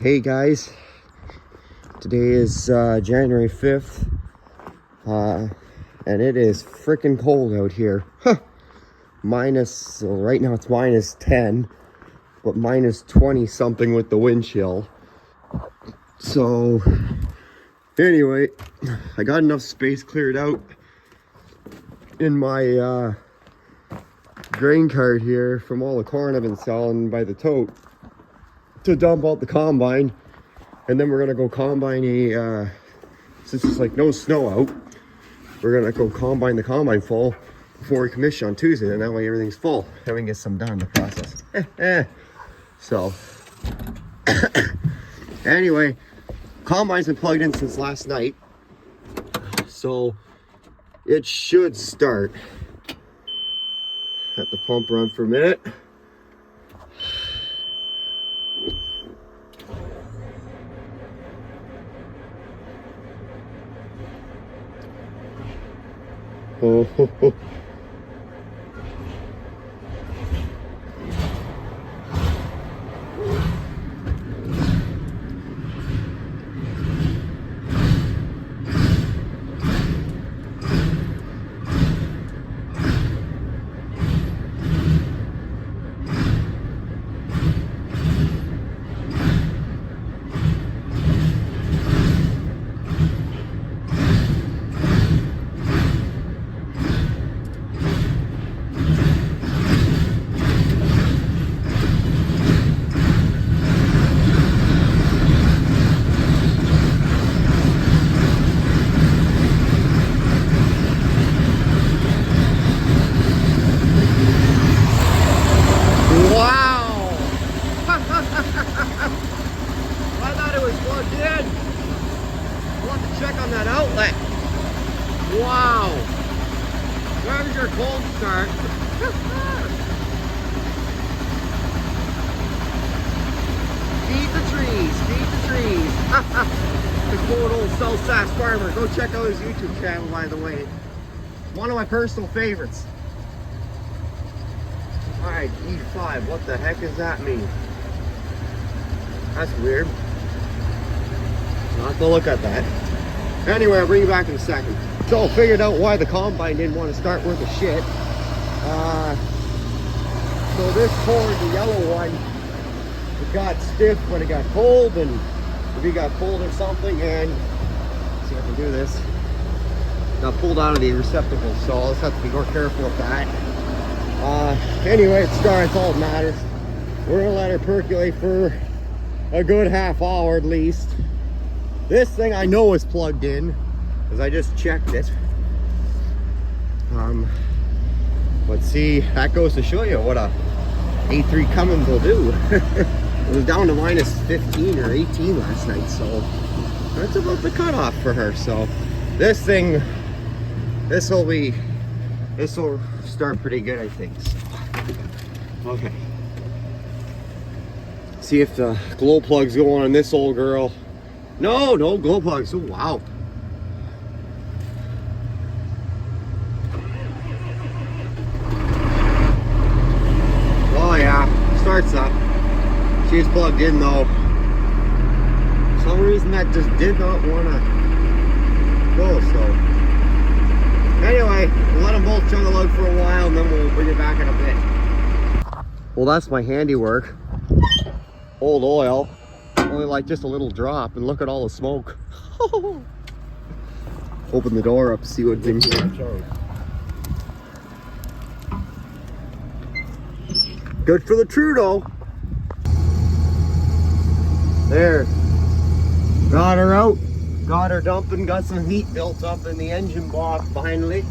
Hey guys, today is January 5th, and it is freaking cold out here. Right now it's minus 10, but minus 20 something with the wind chill. So anyway, I got enough space cleared out in my grain cart here from all the corn I've been selling by the tote to dump out the combine. And then we're gonna go combine since it's like no snow out, we're gonna go combine the combine full before we commission on Tuesday, and that way everything's full and we can get some done in the process. So anyway, combine's been plugged in since last night, so it should start. Let the pump run for a minute. Oh, ho, ho. Check on that outlet. Wow. There's your cold start. Feed the trees, feed the trees. The cool old South Sask farmer. Go check out his YouTube channel, by the way. One of my personal favorites. Alright, E5. What the heck does that mean? That's weird. I'll have to look at that. Anyway, I'll bring you back in a second. So, figured out why the combine didn't want to start worth a shit. So this corn, the yellow one, it got stiff when it got cold, and if it got cold or something, and let's see if I can do this. Got pulled out of the receptacle, so I'll just have to be more careful with that. Anyway, it starts, all that matters. We're gonna let it percolate for a good half hour at least. This thing I know is plugged in, because I just checked it. Let's see, that goes to show you what a A3 Cummins will do. It was down to minus 15 or 18 last night, so that's about the cutoff for her. So this thing, this will start pretty good, I think. So, okay. See if the glow plugs go on this old girl. No glow plugs. Oh, wow. Oh yeah, starts up. She's plugged in though. For some reason that just did not want to go. So anyway, we'll let them both chug a lug for a while, and then we'll bring it back in a bit. Well, that's my handiwork. Old oil. Only like just a little drop, and look at all the smoke. Open the door up, see what's in here. Good for the Trudeau. There. Got her out. Got her dumping. Got some heat built up in the engine block finally.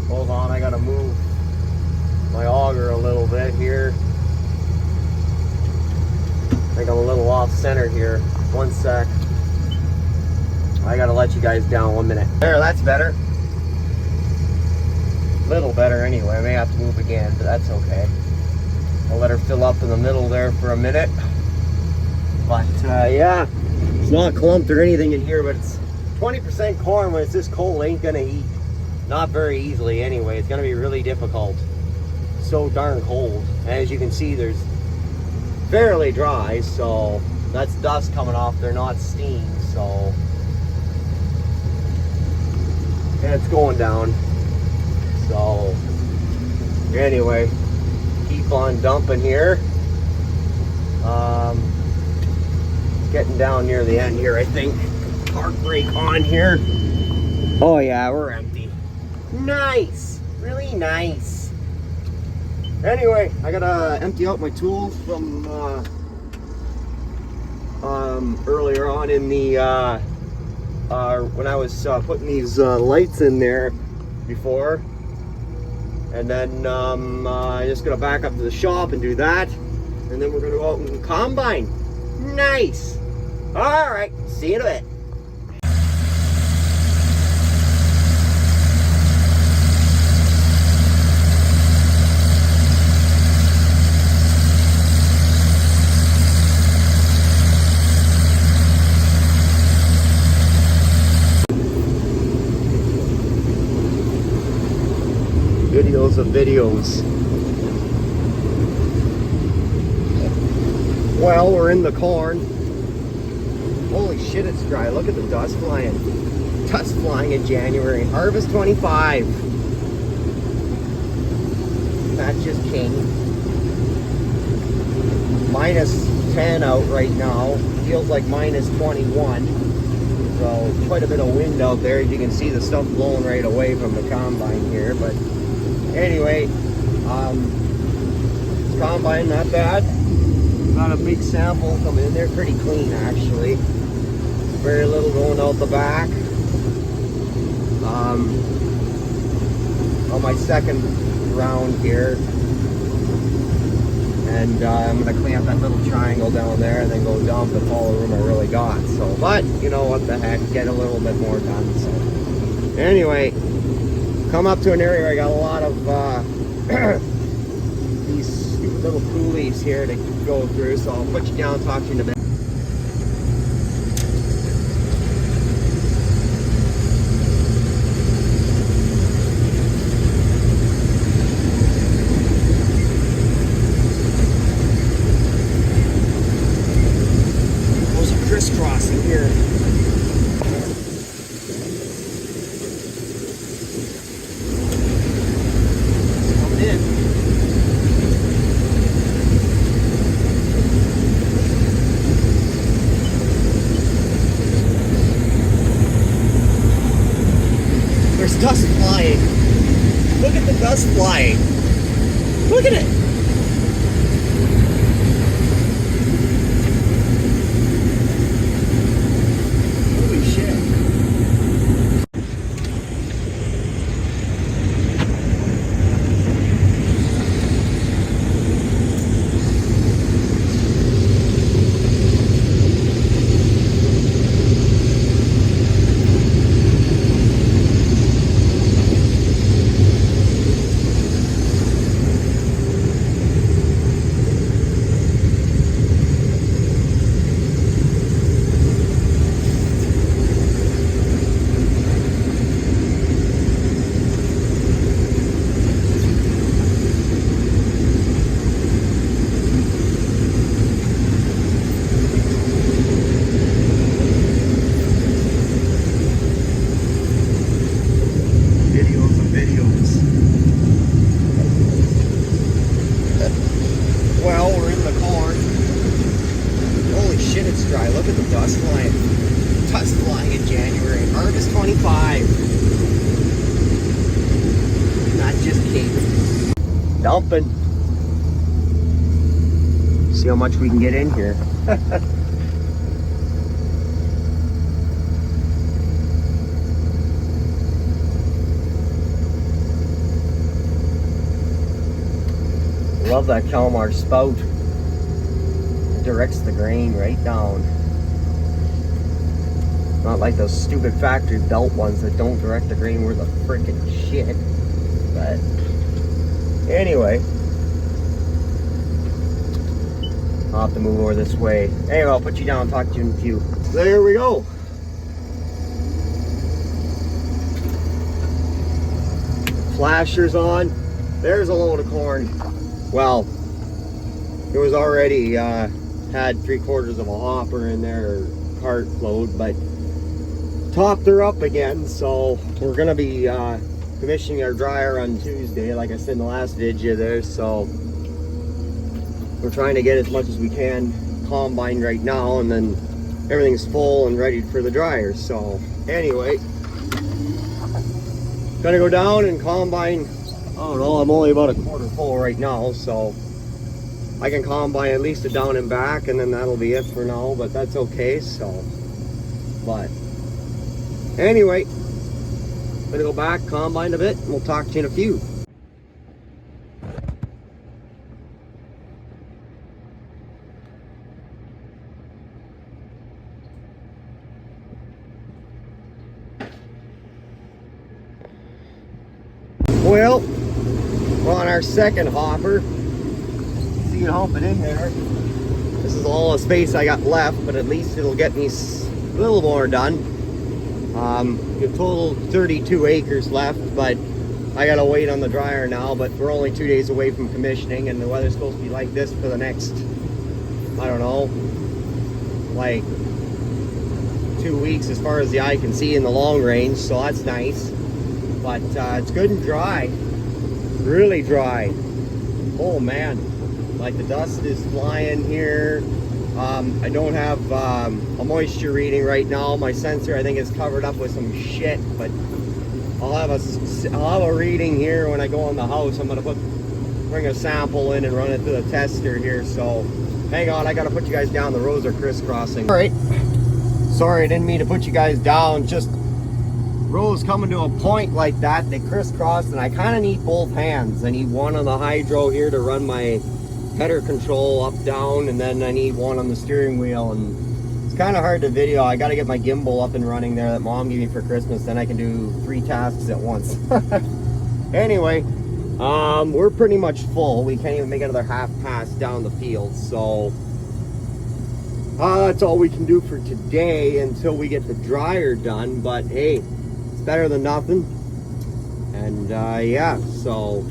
Hold on, I gotta move my auger a little bit here. I think I'm a little off center here. One sec. I gotta let you guys down 1 minute. There, that's better. Little better anyway. I may have to move again, but that's okay. I'll let her fill up in the middle there for a minute. But yeah, it's not clumped or anything in here, but it's 20% corn. When it's this cold, ain't gonna eat. Not very easily anyway. It's gonna be really difficult. So darn cold. And as you can see, there's fairly dry, so that's dust coming off. They're not steam, so and it's going down. So anyway, keep on dumping here. Getting down near the end here, I think. Park brake on here. Oh yeah, we're empty. Nice, really nice. Anyway, I gotta empty out my tools from earlier on in the when I was putting these lights in there before, and then I just gonna back up to the shop and do that, and then we're gonna go out and combine. Nice. All right, see you in a bit. Videos of videos. Well, we're in the corn. Holy shit, it's dry. Look at the dust flying. Dust flying in January. Harvest 25. That's just king. Minus 10 out right now. Feels like minus 21. So quite a bit of wind out there. As you can see, the stuff blowing right away from the combine here. But anyway, combine not bad. Not a big sample coming in there, pretty clean actually. Very little going out the back. On my second round here, and I'm gonna clean up that little triangle down there and then go dump. That's all the room I really got. So, but you know what the heck, get a little bit more done. So, anyway. Come up to an area where I got a lot of these stupid little coulees here to go through, so I'll put you down and talk to you in a bit. Those are crisscrossing here. Dust flying. Look at the dust flying. Look at it. Holy shit. Well, we're in the corn. Holy shit, it's dry. Look at the dust flying. Dust flying in January. Harvest 25. Not just cake. Dumping. See how much we can get in here. Love that Calmar spout. It directs the grain right down. Not like those stupid factory belt ones that don't direct the grain worth a freaking shit. But anyway, I'll have to move over this way. Anyway, I'll put you down and talk to you in a few. There we go. Flashers on. There's a load of corn. Well, it was already had 3/4 of a hopper in there, cart load, but topped her up again. So we're gonna be commissioning our dryer on Tuesday, like I said in the last video there. So we're trying to get as much as we can combined right now, and then everything's full and ready for the dryer. So anyway, gonna go down and combine. I don't know, I'm only about 1/4 full right now, so I can combine at least a down and back, and then that'll be it for now, but that's okay. So, but anyway, I'm gonna go back, combine a bit, and we'll talk to you in a few. Well, we're on our second hopper. See it humping in there. This is all the space I got left, but at least it'll get me a little more done. A total 32 acres left, but I gotta wait on the dryer now. But we're only 2 days away from commissioning, and the weather's supposed to be like this for the next, I don't know, like 2 weeks as far as the eye can see in the long range, so that's nice. But it's good and dry, really dry. Oh man, like the dust is flying here. I don't have a moisture reading right now. My sensor, I think, is covered up with some shit, but I'll have a reading here when I go in the house. I'm gonna bring a sample in and run it through the tester here. So hang on, I gotta put you guys down. The rows are crisscrossing. All right, sorry, I didn't mean to put you guys down. Just rows coming to a point like that, they crisscross, and I kind of need both hands. I need one on the hydro here to run my header control up, down, and then I need one on the steering wheel, and it's kind of hard to video. I got to get my gimbal up and running there that Mom gave me for Christmas, then I can do 3 tasks at once. Anyway, we're pretty much full. We can't even make another half pass down the field, so that's all we can do for today until we get the dryer done. But hey, it's better than nothing. And yeah, so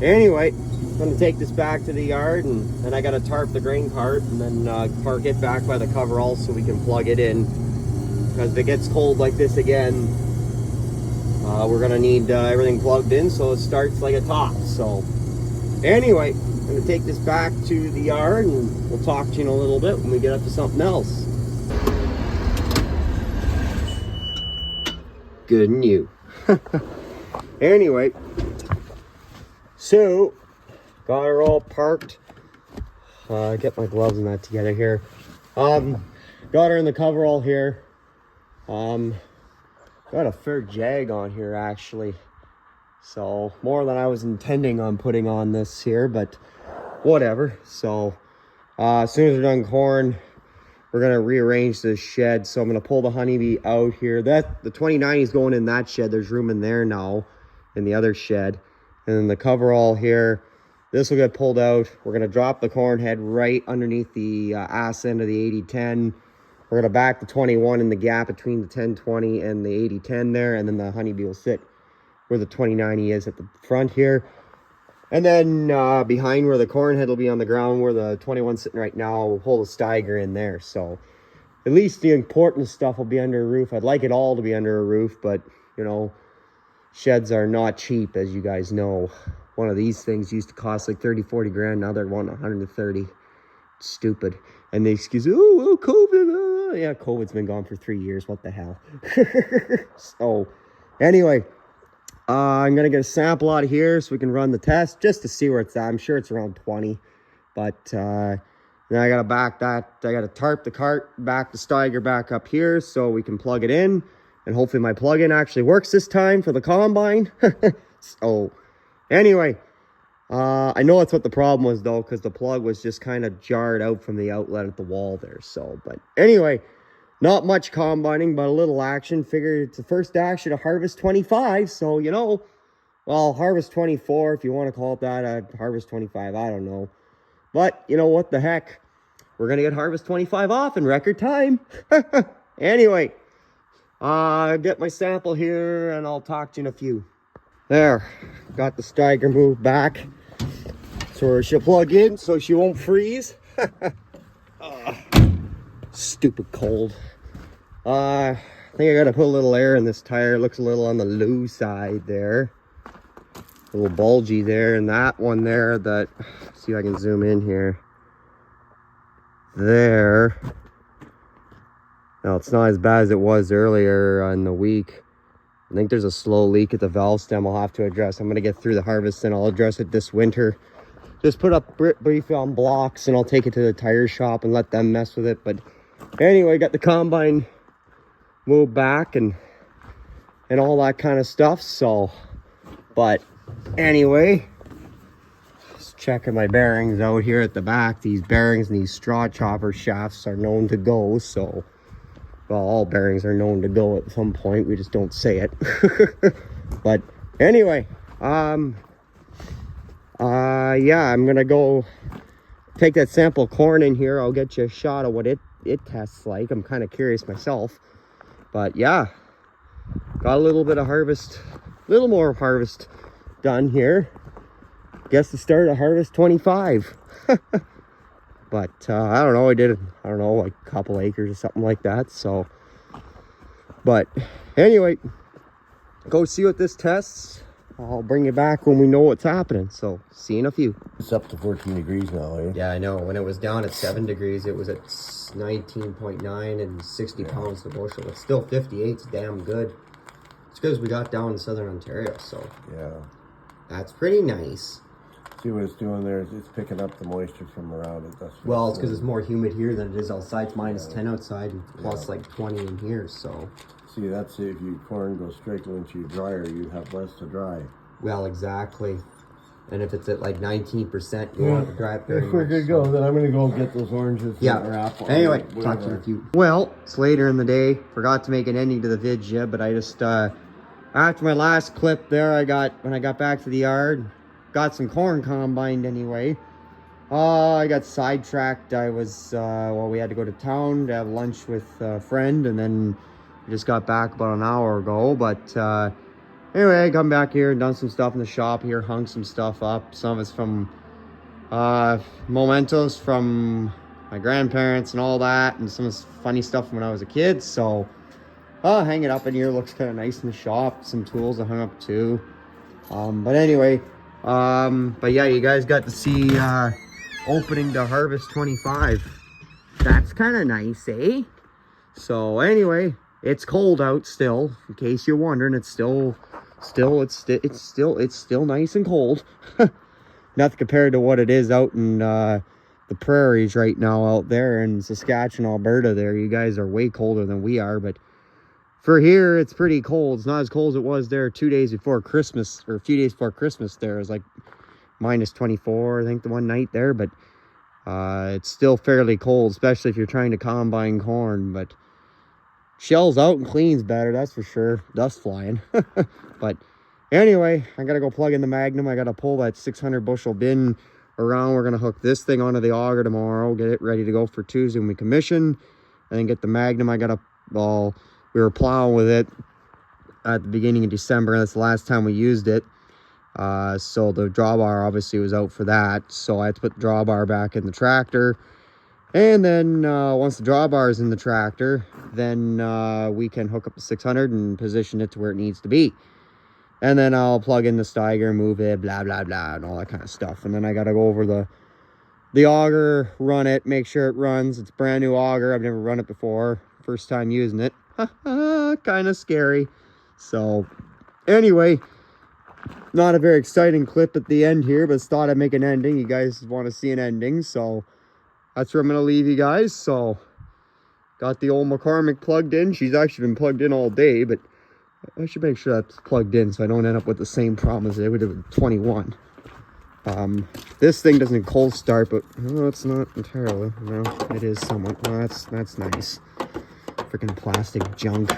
anyway, I'm gonna take this back to the yard, and then I gotta tarp the grain cart, and then park it back by the coverall so we can plug it in, because if it gets cold like this again, we're gonna need everything plugged in so it starts like a top. So anyway, I'm gonna take this back to the yard, and we'll talk to you in a little bit when we get up to something else. Good and you. Anyway, so got her all parked. Get my gloves and that together here. Got her in the coverall here. Got a fair jag on here actually, so more than I was intending on putting on this here, but whatever. So as soon as we're done corn, we're gonna rearrange this shed. So I'm gonna pull the honeybee out here. That the 2090 is going in that shed. There's room in there now in the other shed. And then the coverall here, this will get pulled out. We're gonna drop the corn head right underneath the ass end of the 8010. We're gonna back the 21 in the gap between the 1020 and the 8010 there, and then the honeybee will sit where the 2090 is at the front here. And then behind where the corn head will be on the ground, where the 21's sitting right now, we'll pull the Steiger in there. So at least the important stuff will be under a roof. I'd like it all to be under a roof, but you know, sheds are not cheap, as you guys know. One of these things used to cost like 30-40 grand. Now they're wanting 130. It's stupid. And the excuse, oh, COVID. Yeah, COVID's been gone for 3 years. What the hell? So anyway, I'm gonna get a sample out of here so we can run the test just to see where it's at. I'm sure it's around 20, but then I gotta back that. I gotta tarp the cart, back the Steiger back up here so we can plug it in, and hopefully my plug-in actually works this time for the combine. So anyway, I know that's what the problem was though, because the plug was just kind of jarred out from the outlet at the wall there. So, but anyway, not much combining, but a little action. Figured it's the first action of Harvest 25. So, you know, well, Harvest 24, if you want to call it that, Harvest 25, I don't know. But, you know, what the heck? We're going to get Harvest 25 off in record time. Anyway, get my sample here, and I'll talk to you in a few. There, got the Steiger moved back. It's where she'll plug in so she won't freeze. Stupid cold. I think I gotta put a little air in this tire. It looks a little on the low side there. A little bulgy there, and that one there, that, see if I can zoom in here. There. Now it's not as bad as it was earlier in the week. I think there's a slow leak at the valve stem I'll have to address. I'm gonna get through the harvest and I'll address it this winter. Just put up briefly on blocks and I'll take it to the tire shop and let them mess with it. But anyway, got the combine moved back and all that kind of stuff. So, but anyway, just checking my bearings out here at the back. These bearings and these straw chopper shafts are known to go. So, well, all bearings are known to go at some point. We just don't say it. But anyway, yeah, I'm gonna go take that sample corn in here. I'll get you a shot of what it tests like. I'm kind of curious myself. But yeah, got a little bit of harvest, a little more harvest done here. Guess the start of harvest 25. But I don't know, I don't know, like a couple acres or something like that. So, but anyway, go see what this tests. I'll bring you back when we know what's happening. So, see you in a few. It's up to 14 degrees now, eh? Yeah, I know. When it was down at 7 degrees, it was at 19.9 and 60 pounds per bushel. It's still 58. It's damn good. It's because we got down in southern Ontario, so yeah, that's pretty nice. See what it's doing there? It's picking up the moisture from around it. Well, it's because it's more humid here than it is outside. It's minus 10 outside and plus like 20 in here, so. See, that's if your corn goes straight into your dryer, you have less to dry. Well, exactly. And if it's at like 19%, you want to dry it very If we're good to go, then I'm going to go get those oranges. Yeah. Or apple. Anyway, talk to you in a few. Well, it's later in the day. Forgot to make an ending to the vid, but I just, after my last clip there, when I got back to the yard, got some corn combined anyway. I got sidetracked. I was, well, we had to go to town to have lunch with a friend, and then we just got back about an hour ago. But anyway, I come back here and done some stuff in the shop here, hung some stuff up. Some of it's from mementos from my grandparents and all that, and some funny stuff from when I was a kid. So I'll hang it up in here. Looks kind of nice in the shop. Some tools I hung up too. But anyway, but yeah, you guys got to see opening to harvest 25. That's kind of nice, eh? So anyway, it's cold out still, in case you're wondering. It's still nice and cold. Nothing compared to what it is out in the prairies right now out there in Saskatchewan, Alberta. There, you guys are way colder than we are, but for here, it's pretty cold. It's not as cold as it was there 2 days before Christmas, or a few days before Christmas there. It was like minus 24, I think, the one night there. But it's still fairly cold, especially if you're trying to combine corn. But shells out and cleans better, that's for sure. Dust flying. But anyway, I got to go plug in the Magnum. I got to pull that 600 bushel bin around. We're going to hook this thing onto the auger tomorrow, get it ready to go for Tuesday when we commission. And then get the Magnum. I got to, well, we were plowing with it at the beginning of December. That's the last time we used it. So the drawbar obviously was out for that. So I had to put the drawbar back in the tractor. And then once the drawbar is in the tractor, then we can hook up the 600 and position it to where it needs to be. And then I'll plug in the Steiger, move it, blah, blah, blah, and all that kind of stuff. And then I got to go over the auger, run it, make sure it runs. It's a brand new auger. I've never run it before. First time using it. Kind of scary. So anyway, not a very exciting clip at the end here, but thought I'd make an ending. You guys want to see an ending, so that's where I'm going to leave you guys. So got the old McCormick plugged in. She's actually been plugged in all day, but I should make sure that's plugged in so I don't end up with the same problem as I would have with 21. This thing doesn't cold start, but oh, it's not entirely. No, it is somewhat. Oh, that's nice. Freaking plastic junk.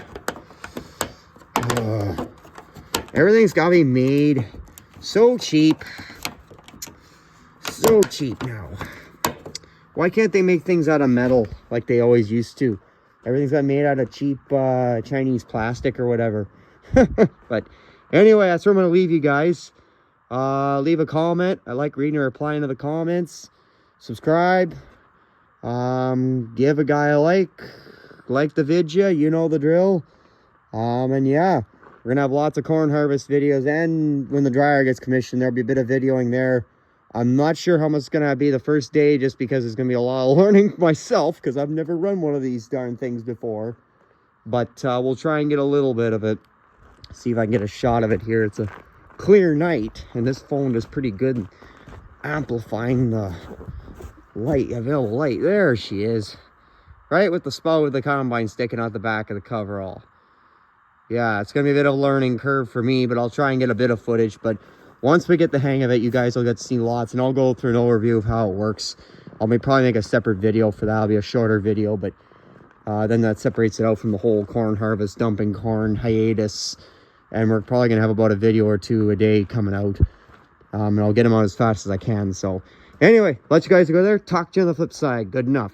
Everything's got to be made so cheap. So cheap now. Why can't they make things out of metal like they always used to? Everything's got made out of cheap Chinese plastic or whatever. But anyway, that's where I'm going to leave you guys. Leave a comment. I like reading or replying to the comments. Subscribe. Give a guy a like the video, you know the drill. And yeah, we're gonna have lots of corn harvest videos, and when the dryer gets commissioned, there'll be a bit of videoing there. I'm not sure how much it's gonna be the first day, just because it's gonna be a lot of learning myself, because I've never run one of these darn things before. But we'll try and get a little bit of it. See if I can get a shot of it here. It's a clear night, and this phone is pretty good at amplifying the light, available light. There she is, right with the spout with the combine sticking out the back of the coverall. Yeah, it's gonna be a bit of a learning curve for me, but I'll try and get a bit of footage. But once we get the hang of it, you guys will get to see lots, and I'll go through an overview of how it works. I'll probably make a separate video for that. It'll be a shorter video, but then that separates it out from the whole corn harvest, dumping corn hiatus. And we're probably gonna have about a video or two a day coming out. And I'll get them out as fast as I can. So anyway, let you guys go there. Talk to you on the flip side. Good enough.